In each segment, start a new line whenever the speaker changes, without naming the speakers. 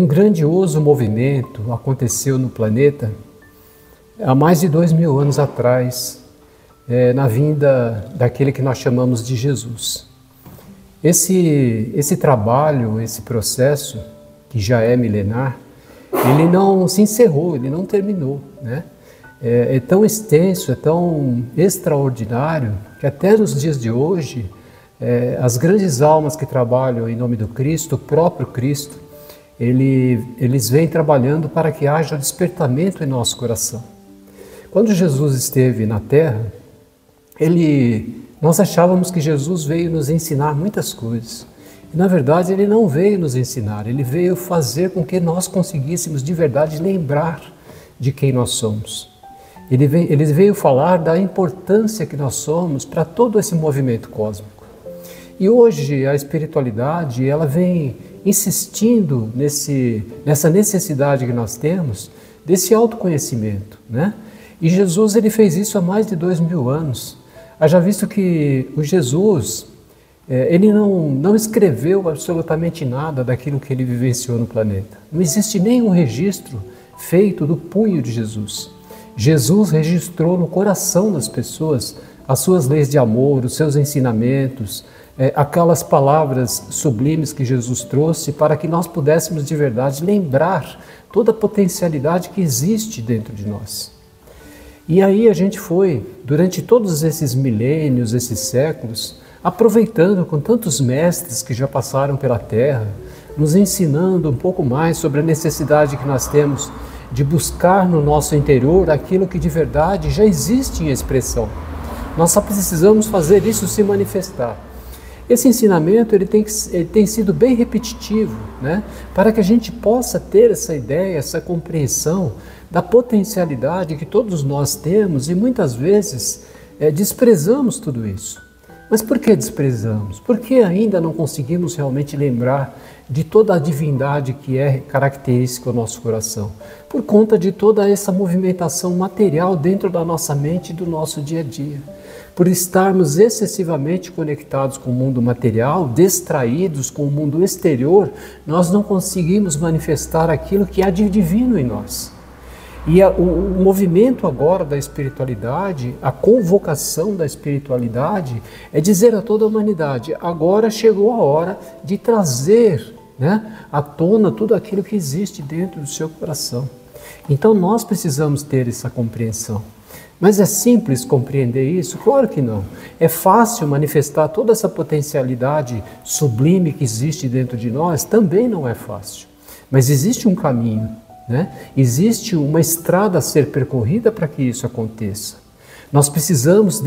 Um grandioso movimento aconteceu no planeta há mais de 2000 anos atrás, na vinda daquele que nós chamamos de Jesus. Esse trabalho, esse processo, que já é milenar, ele não se encerrou, ele não terminou, né? É tão extenso, é tão extraordinário, que até nos dias de hoje, as grandes almas que trabalham em nome do Cristo, o próprio Cristo, eles vêm trabalhando para que haja despertamento em nosso coração. Quando Jesus esteve na Terra, nós achávamos que Jesus veio nos ensinar muitas coisas. E, na verdade, Ele não veio nos ensinar, Ele veio fazer com que nós conseguíssemos de verdade lembrar de quem nós somos. Ele veio falar da importância que nós somos para todo esse movimento cósmico. E hoje a espiritualidade, ela vem insistindo nessa necessidade que nós temos desse autoconhecimento, né? E Jesus, ele fez isso há mais de 2000 anos. Haja visto que o Jesus, ele não escreveu absolutamente nada daquilo que ele vivenciou no planeta. Não existe nenhum registro feito do punho de Jesus. Jesus registrou no coração das pessoas as suas leis de amor, os seus ensinamentos, aquelas palavras sublimes que Jesus trouxe para que nós pudéssemos de verdade lembrar toda a potencialidade que existe dentro de nós. E aí a gente foi, durante todos esses milênios, esses séculos, aproveitando com tantos mestres que já passaram pela Terra, nos ensinando um pouco mais sobre a necessidade que nós temos de buscar no nosso interior aquilo que de verdade já existe em expressão. Nós só precisamos fazer isso se manifestar. Esse ensinamento ele tem sido bem repetitivo, né? Para que a gente possa ter essa ideia, essa compreensão da potencialidade que todos nós temos e muitas vezes desprezamos tudo isso. Mas por que desprezamos? Porque ainda não conseguimos realmente lembrar de toda a divindade que é característica do nosso coração, por conta de toda essa movimentação material dentro da nossa mente e do nosso dia a dia. Por estarmos excessivamente conectados com o mundo material, distraídos com o mundo exterior, nós não conseguimos manifestar aquilo que há de divino em nós. E o movimento agora da espiritualidade, a convocação da espiritualidade é dizer a toda a humanidade, agora chegou a hora de trazer, né, à tona tudo aquilo que existe dentro do seu coração. Então nós precisamos ter essa compreensão. Mas é simples compreender isso? Claro que não. É fácil manifestar toda essa potencialidade sublime que existe dentro de nós? Também não é fácil. Mas existe um caminho, né? Existe uma estrada a ser percorrida para que isso aconteça. Nós precisamos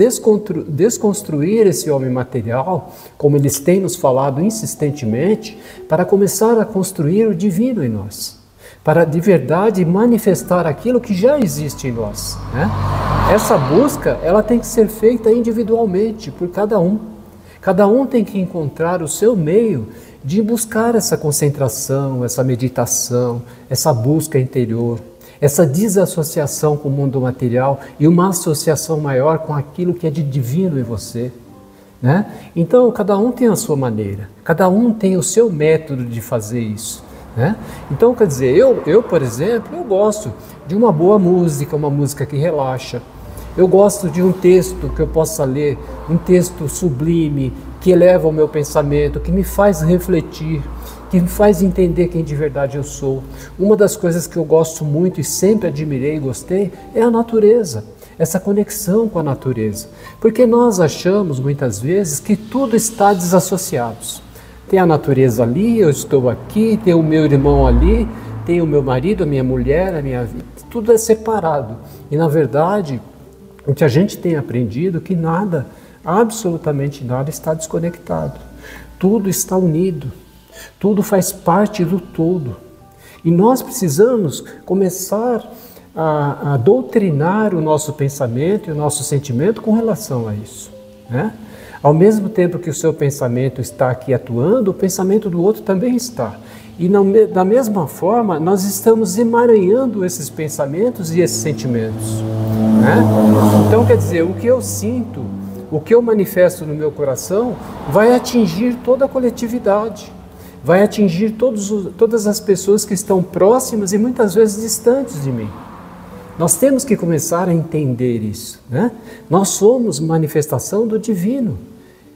desconstruir esse homem material, como eles têm nos falado insistentemente, para começar a construir o divino em nós, para de verdade manifestar aquilo que já existe em nós, né? Essa busca, ela tem que ser feita individualmente, por cada um. Cada um tem que encontrar o seu meio de buscar essa concentração, essa meditação, essa busca interior, essa desassociação com o mundo material e uma associação maior com aquilo que é de divino em você, né? Então, cada um tem a sua maneira, cada um tem o seu método de fazer isso, né? Então, quer dizer, eu, por exemplo, eu gosto de uma boa música, uma música que relaxa. Eu gosto de um texto que eu possa ler, um texto sublime, que eleva o meu pensamento, que me faz refletir, que me faz entender quem de verdade eu sou. Uma das coisas que eu gosto muito e sempre admirei e gostei é a natureza, essa conexão com a natureza. Porque nós achamos muitas vezes que tudo está desassociado. Tem a natureza ali, eu estou aqui, tem o meu irmão ali, tem o meu marido, a minha mulher, a minha vida, tudo é separado. E na verdade, o que a gente tem aprendido é que nada, absolutamente nada está desconectado. Tudo está unido, tudo faz parte do todo. E nós precisamos começar a doutrinar o nosso pensamento e o nosso sentimento com relação a isso, né? Ao mesmo tempo que o seu pensamento está aqui atuando, o pensamento do outro também está. E da mesma forma, nós estamos emaranhando esses pensamentos e esses sentimentos, né? Então, quer dizer, o que eu sinto, o que eu manifesto no meu coração, vai atingir toda a coletividade. vai atingir todas as pessoas que estão próximas e muitas vezes distantes de mim. Nós temos que começar a entender isso, né? Nós somos manifestação do divino,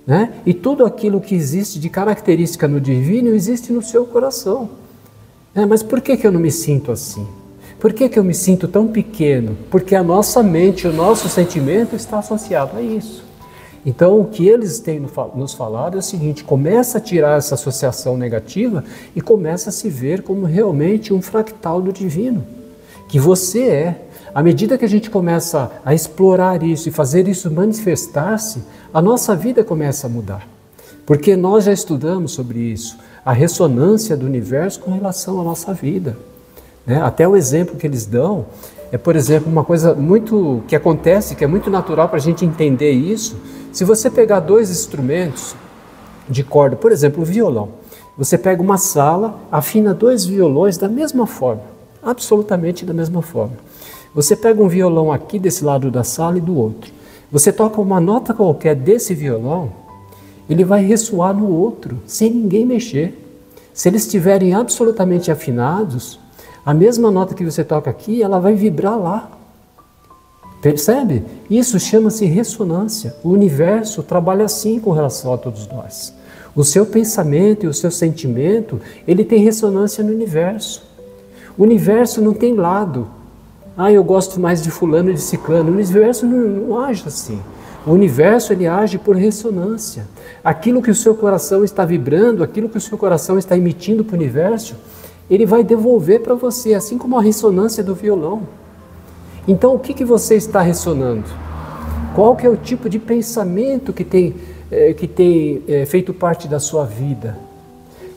né? E tudo aquilo que existe de característica no divino existe no seu coração. Mas por que eu não me sinto assim? Por que eu me sinto tão pequeno? Porque a nossa mente, o nosso sentimento está associado a isso. Então, o que eles têm nos falado é o seguinte: começa a tirar essa associação negativa e começa a se ver como realmente um fractal do divino, que você é. À medida que a gente começa a explorar isso e fazer isso manifestar-se, a nossa vida começa a mudar. Porque nós já estudamos sobre isso, a ressonância do universo com relação à nossa vida. Até o exemplo que eles dão é, por exemplo, uma coisa muito que acontece, que é muito natural para a gente entender isso. Se você pegar dois instrumentos de corda, por exemplo, o violão, você pega uma sala, afina dois violões da mesma forma, absolutamente da mesma forma. Você pega um violão aqui desse lado da sala e do outro. Você toca uma nota qualquer desse violão, ele vai ressoar no outro, sem ninguém mexer. Se eles estiverem absolutamente afinados, a mesma nota que você toca aqui, ela vai vibrar lá. Percebe? Isso chama-se ressonância. O universo trabalha assim com relação a todos nós. O seu pensamento e o seu sentimento, ele tem ressonância no universo. O universo não tem lado. Eu gosto mais de fulano e de ciclano. O universo não age assim. O universo, ele age por ressonância. Aquilo que o seu coração está vibrando, aquilo que o seu coração está emitindo para o universo, ele vai devolver para você, assim como a ressonância do violão. Então, o que você está ressonando? Qual que é o tipo de pensamento que tem feito parte da sua vida?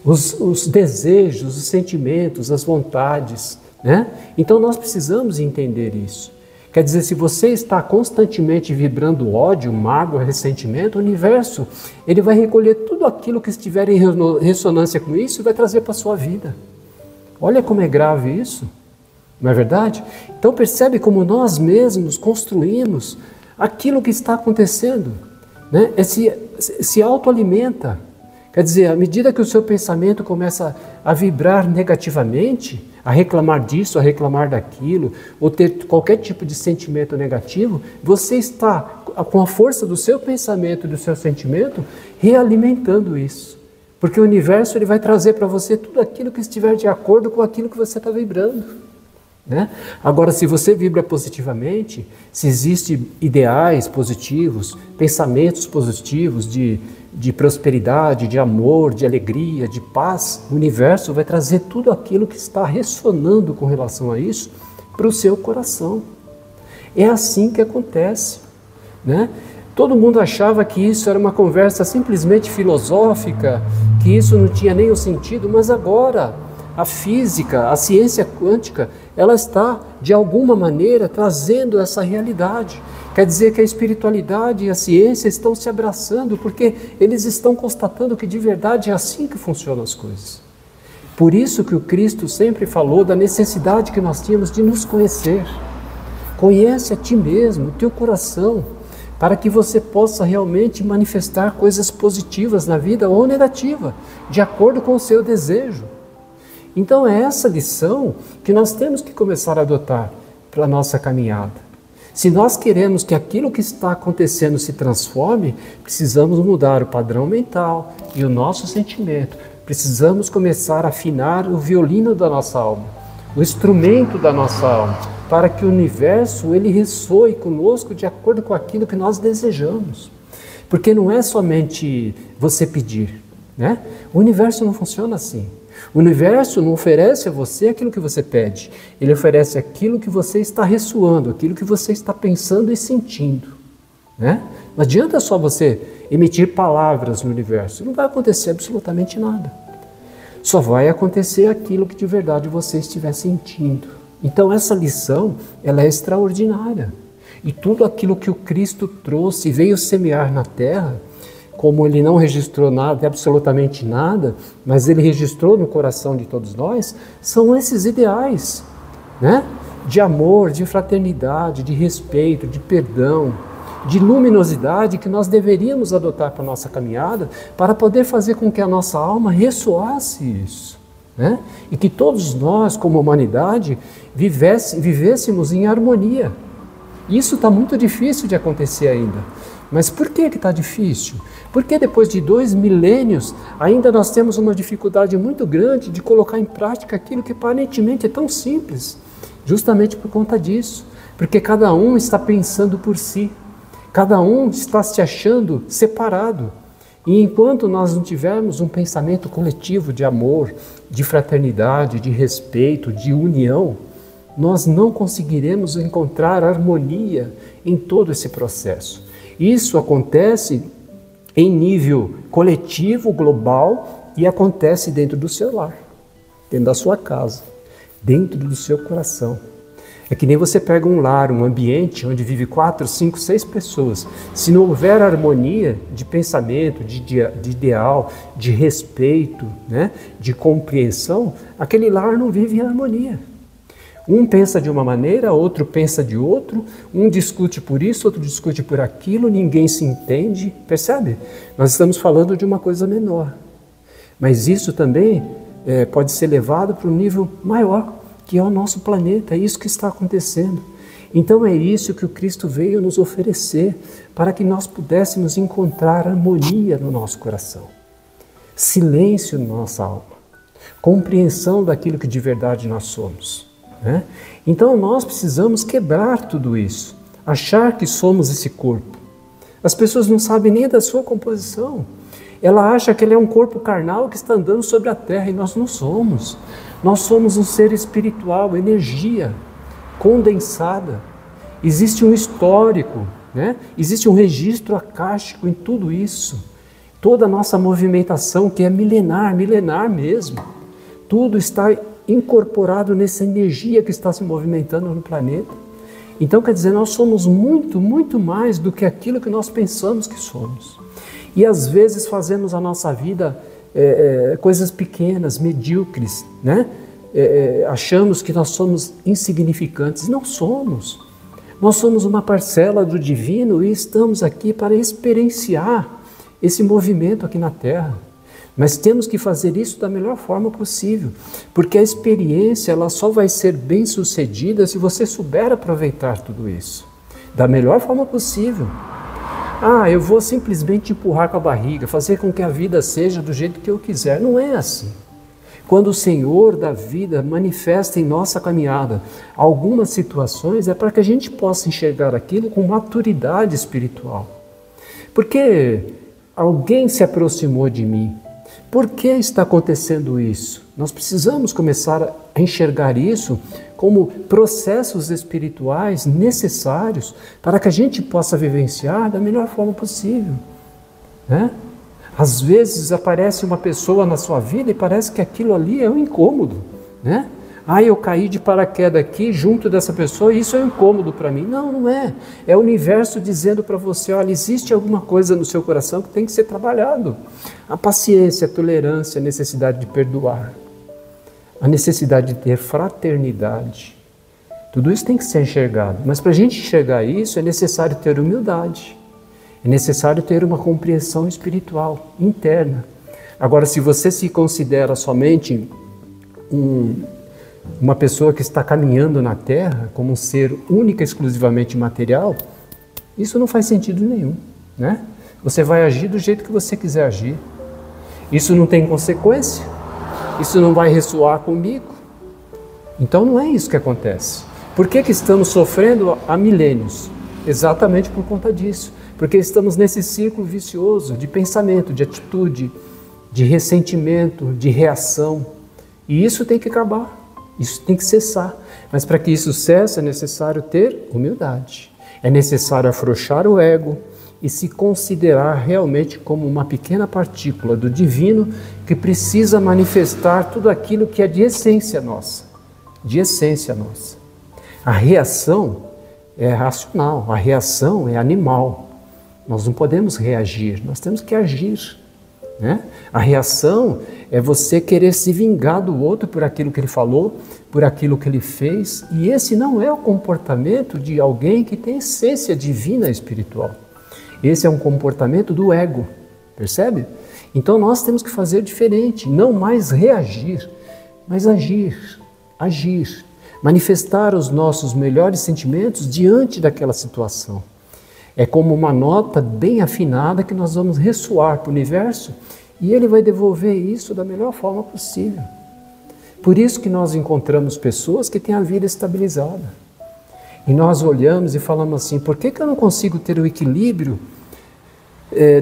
Os desejos, os sentimentos, as vontades, né? Então, nós precisamos entender isso. Quer dizer, se você está constantemente vibrando ódio, mágoa, ressentimento, o universo, ele vai recolher tudo aquilo que estiver em ressonância com isso e vai trazer para a sua vida. Olha como é grave isso, não é verdade? Então percebe como nós mesmos construímos aquilo que está acontecendo, né? Se autoalimenta. Quer dizer, à medida que o seu pensamento começa a vibrar negativamente, a reclamar disso, a reclamar daquilo, ou ter qualquer tipo de sentimento negativo, você está, com a força do seu pensamento e do seu sentimento, realimentando isso. Porque o universo, ele vai trazer para você tudo aquilo que estiver de acordo com aquilo que você está vibrando, né? Agora, se você vibra positivamente, se existem ideais positivos, pensamentos positivos de prosperidade, de amor, de alegria, de paz, o universo vai trazer tudo aquilo que está ressonando com relação a isso para o seu coração. É assim que acontece, né? Todo mundo achava que isso era uma conversa simplesmente filosófica, que isso não tinha nenhum sentido, mas agora a física, a ciência quântica, ela está, de alguma maneira, trazendo essa realidade. Quer dizer que a espiritualidade e a ciência estão se abraçando, porque eles estão constatando que de verdade é assim que funcionam as coisas. Por isso que o Cristo sempre falou da necessidade que nós tínhamos de nos conhecer. Conhece a ti mesmo, o teu coração, para que você possa realmente manifestar coisas positivas na vida ou negativa, de acordo com o seu desejo. Então é essa lição que nós temos que começar a adotar para a nossa caminhada. Se nós queremos que aquilo que está acontecendo se transforme, precisamos mudar o padrão mental e o nosso sentimento. Precisamos começar a afinar o violino da nossa alma, o instrumento da nossa alma, para que o universo ele ressoe conosco de acordo com aquilo que nós desejamos. Porque não é somente você pedir, né? O universo não funciona assim. O universo não oferece a você aquilo que você pede. Ele oferece aquilo que você está ressoando, aquilo que você está pensando e sentindo, né? Não adianta só você emitir palavras no universo. Não vai acontecer absolutamente nada. Só vai acontecer aquilo que de verdade você estiver sentindo. Então essa lição, ela é extraordinária. E tudo aquilo que o Cristo trouxe e veio semear na terra, como ele não registrou nada, absolutamente nada, mas ele registrou no coração de todos nós, são esses ideais, né? De amor, de fraternidade, de respeito, de perdão, de luminosidade que nós deveríamos adotar para a nossa caminhada, para poder fazer com que a nossa alma ressoasse isso, né? E que todos nós, como humanidade, vivêssemos em harmonia. Isso está muito difícil de acontecer ainda. Mas por que está difícil? Porque depois de 2 milênios, ainda nós temos uma dificuldade muito grande de colocar em prática aquilo que aparentemente é tão simples, justamente por conta disso. Porque cada um está pensando por si, cada um está se achando separado. E enquanto nós não tivermos um pensamento coletivo de amor, de fraternidade, de respeito, de união, nós não conseguiremos encontrar harmonia em todo esse processo. Isso acontece em nível coletivo, global, e acontece dentro do seu lar, dentro da sua casa, dentro do seu coração. É que nem você pega um lar, um ambiente onde vive 4, 5, 6 pessoas. Se não houver harmonia de pensamento, de ideal, de respeito, né, de compreensão, aquele lar não vive em harmonia. Um pensa de uma maneira, outro pensa de outro, um discute por isso, outro discute por aquilo, ninguém se entende, percebe? Nós estamos falando de uma coisa menor, mas isso também pode ser levado para um nível maior, que é o nosso planeta, é isso que está acontecendo. Então é isso que o Cristo veio nos oferecer, para que nós pudéssemos encontrar harmonia no nosso coração, silêncio na nossa alma, compreensão daquilo que de verdade nós somos. Né? Então nós precisamos quebrar tudo isso, achar que somos esse corpo. As pessoas não sabem nem da sua composição. Ela acha que ele é um corpo carnal que está andando sobre a terra, e nós não somos. Nós somos um ser espiritual, energia condensada. Existe um histórico, né? Existe um registro acástico em tudo isso. Toda a nossa movimentação, que é milenar, milenar mesmo. Tudo está incorporado nessa energia que está se movimentando no planeta. Então, quer dizer, nós somos muito, muito mais do que aquilo que nós pensamos que somos. E às vezes fazemos a nossa vida coisas pequenas, medíocres, né? Achamos que nós somos insignificantes. Não somos. Nós somos uma parcela do divino e estamos aqui para experienciar esse movimento aqui na Terra. Mas temos que fazer isso da melhor forma possível, porque a experiência ela só vai ser bem sucedida se você souber aproveitar tudo isso da melhor forma possível. Eu vou simplesmente empurrar com a barriga, fazer com que a vida seja do jeito que eu quiser. Não é assim. Quando o Senhor da vida manifesta em nossa caminhada algumas situações, é para que a gente possa enxergar aquilo com maturidade espiritual. Porque alguém se aproximou de mim. Por que está acontecendo isso? Nós precisamos começar a enxergar isso como processos espirituais necessários para que a gente possa vivenciar da melhor forma possível, né? Às vezes aparece uma pessoa na sua vida e parece que aquilo ali é um incômodo, né? Eu caí de paraquedas aqui junto dessa pessoa e isso é um incômodo para mim. Não, não é. É o universo dizendo para você, olha, existe alguma coisa no seu coração que tem que ser trabalhado. A paciência, a tolerância, a necessidade de perdoar, a necessidade de ter fraternidade. Tudo isso tem que ser enxergado. Mas para a gente enxergar isso é necessário ter humildade. É necessário ter uma compreensão espiritual, interna. Agora, se você se considera somente uma pessoa que está caminhando na Terra como um ser única e exclusivamente material, isso não faz sentido nenhum, né? Você vai agir do jeito que você quiser agir. Isso não tem consequência. Isso não vai ressoar comigo. Então não é isso que acontece. Por que estamos sofrendo há milênios? Exatamente por conta disso. Porque estamos nesse círculo vicioso de pensamento, de atitude, de ressentimento, de reação. E isso tem que acabar. Isso tem que cessar, mas para que isso cesse é necessário ter humildade. É necessário afrouxar o ego e se considerar realmente como uma pequena partícula do divino que precisa manifestar tudo aquilo que é de essência nossa. De essência nossa. A reação é racional, a reação é animal. Nós não podemos reagir, nós temos que agir, né? A reação é você querer se vingar do outro por aquilo que ele falou, por aquilo que ele fez, e esse não é o comportamento de alguém que tem essência divina espiritual. Esse é um comportamento do ego, percebe? Então nós temos que fazer diferente, não mais reagir, mas agir, manifestar os nossos melhores sentimentos diante daquela situação. É como uma nota bem afinada que nós vamos ressoar para o universo e ele vai devolver isso da melhor forma possível. Por isso que nós encontramos pessoas que têm a vida estabilizada. E nós olhamos e falamos assim, por que eu não consigo ter o equilíbrio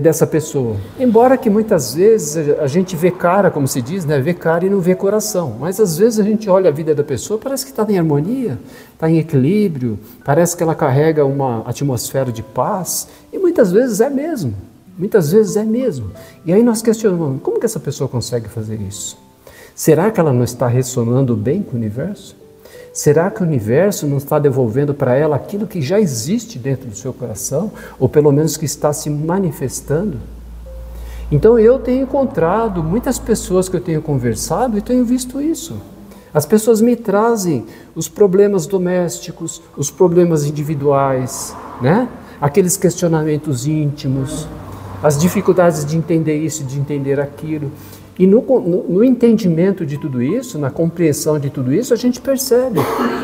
dessa pessoa? Embora que muitas vezes a gente vê cara, como se diz, né? Vê cara e não vê coração. Mas às vezes a gente olha a vida da pessoa, parece que está em harmonia, está em equilíbrio, parece que ela carrega uma atmosfera de paz. E muitas vezes é mesmo. Muitas vezes é mesmo. E aí nós questionamos, como que essa pessoa consegue fazer isso? Será que ela não está ressonando bem com o universo? Será que o universo não está devolvendo para ela aquilo que já existe dentro do seu coração? Ou pelo menos que está se manifestando? Então eu tenho encontrado muitas pessoas que eu tenho conversado e tenho visto isso. As pessoas me trazem os problemas domésticos, os problemas individuais, né? Aqueles questionamentos íntimos, as dificuldades de entender isso, de entender aquilo. E no entendimento de tudo isso, na compreensão de tudo isso, a gente percebe.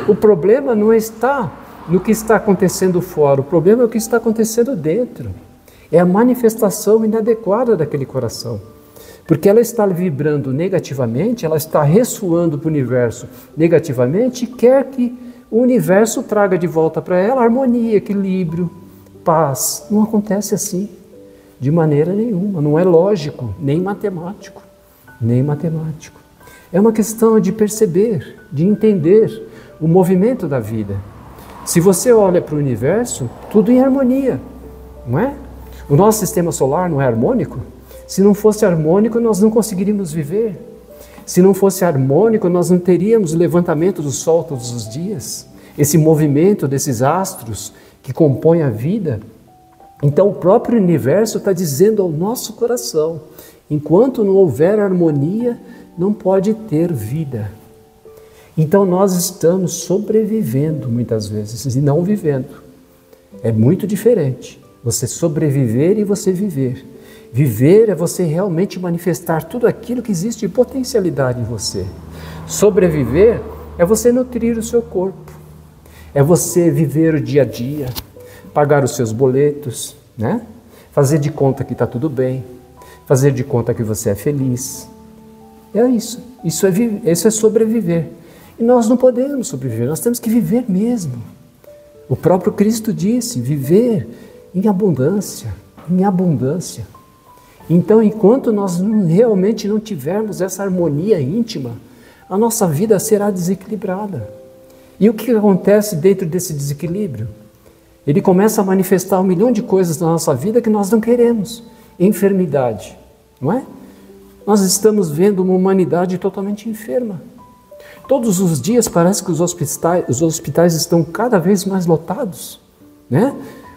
O problema não está no que está acontecendo fora, o problema é o que está acontecendo dentro. É a manifestação inadequada daquele coração. Porque ela está vibrando negativamente, ela está ressoando para o universo negativamente e quer que o universo traga de volta para ela harmonia, equilíbrio, paz. Não acontece assim, de maneira nenhuma. Não é lógico, nem matemático. Nem matemático. É uma questão de perceber, de entender o movimento da vida. Se você olha para o universo, tudo em harmonia, não é? O nosso sistema solar não é harmônico? Se não fosse harmônico, nós não conseguiríamos viver. Se não fosse harmônico, nós não teríamos o levantamento do Sol todos os dias, esse movimento desses astros que compõem a vida. Então o próprio universo está dizendo ao nosso coração, enquanto não houver harmonia, não pode ter vida. Então nós estamos sobrevivendo muitas vezes e não vivendo. É muito diferente você sobreviver e você viver. Viver é você realmente manifestar tudo aquilo que existe de potencialidade em você. Sobreviver é você nutrir o seu corpo. É você viver o dia a dia, pagar os seus boletos, né? Fazer de conta que está tudo bem. Fazer de conta que você é feliz. É isso. Isso é sobreviver. E nós não podemos sobreviver, nós temos que viver mesmo. O próprio Cristo disse, viver em abundância, em abundância. Então, enquanto nós realmente não tivermos essa harmonia íntima, a nossa vida será desequilibrada. E o que acontece dentro desse desequilíbrio? Ele começa a manifestar 1 milhão de coisas na nossa vida que nós não queremos. Enfermidade, não é? Nós estamos vendo uma humanidade totalmente enferma. Todos os dias parece que os hospitais estão cada vez mais lotados, né?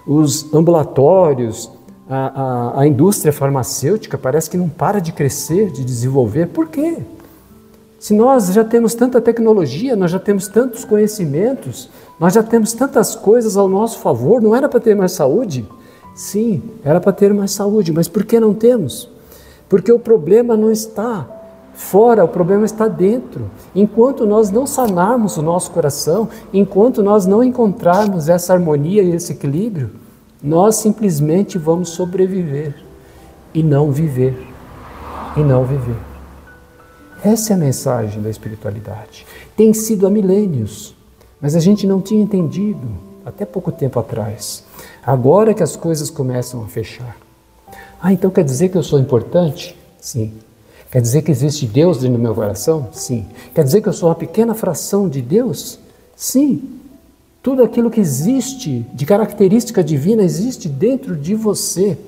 Os ambulatórios, a indústria farmacêutica parece que não para de crescer, de desenvolver. Por quê? Se nós já temos tanta tecnologia, nós já temos tantos conhecimentos, nós já temos tantas coisas ao nosso favor, não era para ter mais saúde? Sim, era para ter mais saúde, mas por que não temos? Porque o problema não está fora, o problema está dentro. Enquanto nós não sanarmos o nosso coração, enquanto nós não encontrarmos essa harmonia e esse equilíbrio, nós simplesmente vamos sobreviver e não viver. E não viver. Essa é a mensagem da espiritualidade. Tem sido há milênios, mas a gente não tinha entendido até pouco tempo atrás. Agora que as coisas começam a fechar. Ah, então quer dizer que eu sou importante? Sim. Quer dizer que existe Deus dentro do meu coração? Sim. Quer dizer que eu sou uma pequena fração de Deus? Sim. Tudo aquilo que existe de característica divina existe dentro de você.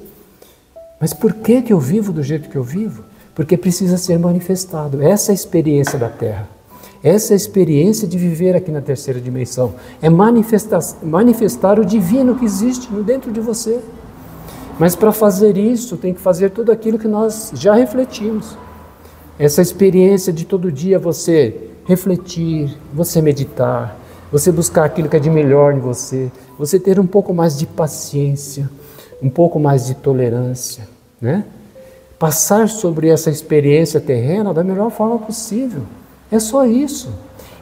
Mas por que eu vivo do jeito que eu vivo? Porque precisa ser manifestado. Essa é a experiência da Terra. Essa é a experiência de viver aqui na terceira dimensão. É manifestar o divino que existe dentro de você. Mas para fazer isso, tem que fazer tudo aquilo que nós já refletimos. Essa experiência de todo dia você refletir, você meditar, você buscar aquilo que é de melhor em você, você ter um pouco mais de paciência, um pouco mais de tolerância, né? Passar sobre essa experiência terrena da melhor forma possível. É só isso.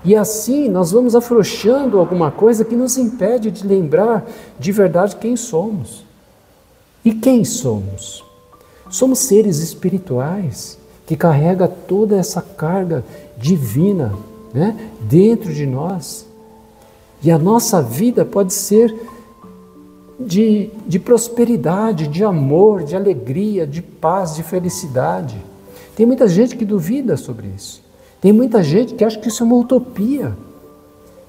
E assim nós vamos afrouxando alguma coisa que nos impede de lembrar de verdade quem somos. E quem somos? Somos seres espirituais que carregam toda essa carga divina, né, dentro de nós. E a nossa vida pode ser de prosperidade, de amor, de alegria, de paz, de felicidade. Tem muita gente que duvida sobre isso. Tem muita gente que acha que isso é uma utopia.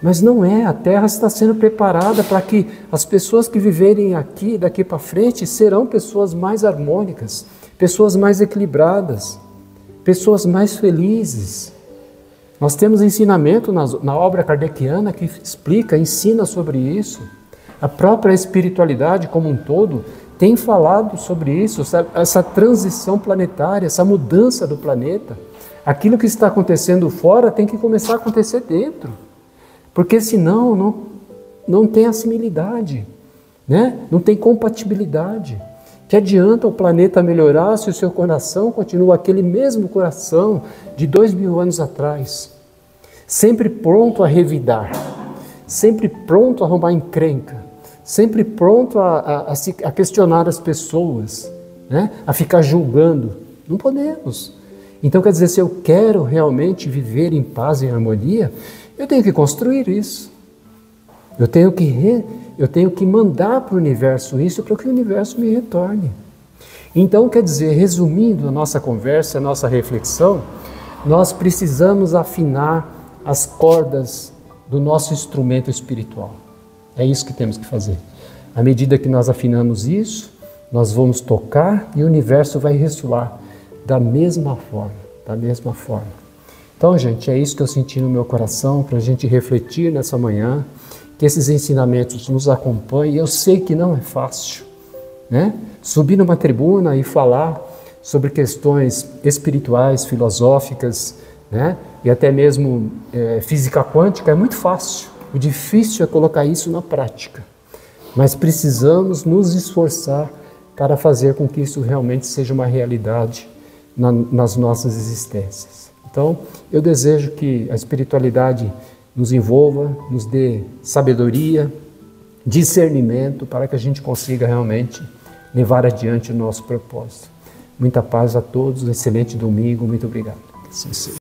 Mas não é. A Terra está sendo preparada para que as pessoas que viverem aqui, daqui para frente, serão pessoas mais harmônicas, pessoas mais equilibradas, pessoas mais felizes. Nós temos ensinamento na obra kardeciana que explica, ensina sobre isso. A própria espiritualidade como um todo tem falado sobre isso, essa transição planetária, essa mudança do planeta. Aquilo que está acontecendo fora tem que começar a acontecer dentro, porque senão não tem assimilidade, né? Não tem compatibilidade. Que adianta o planeta melhorar se o seu coração continua aquele mesmo coração de 2000 anos atrás, sempre pronto a revidar, sempre pronto a arrumar encrenca, sempre pronto a questionar as pessoas, né? A ficar julgando. Não podemos. Então, quer dizer, se eu quero realmente viver em paz e em harmonia, eu tenho que construir isso. Eu tenho que mandar para o universo isso para que o universo me retorne. Então, quer dizer, resumindo a nossa conversa, a nossa reflexão, nós precisamos afinar as cordas do nosso instrumento espiritual. É isso que temos que fazer. À medida que nós afinamos isso, nós vamos tocar e o universo vai ressoar da mesma forma, da mesma forma. Então, gente, é isso que eu senti no meu coração para a gente refletir nessa manhã, que esses ensinamentos nos acompanhem. Eu sei que não é fácil, né? Subir numa tribuna e falar sobre questões espirituais, filosóficas, né? E até mesmo física quântica é muito fácil. O difícil é colocar isso na prática. Mas precisamos nos esforçar para fazer com que isso realmente seja uma realidade nas nossas existências. Então, eu desejo que a espiritualidade nos envolva, nos dê sabedoria, discernimento, para que a gente consiga realmente levar adiante o nosso propósito. Muita paz a todos, um excelente domingo, muito obrigado.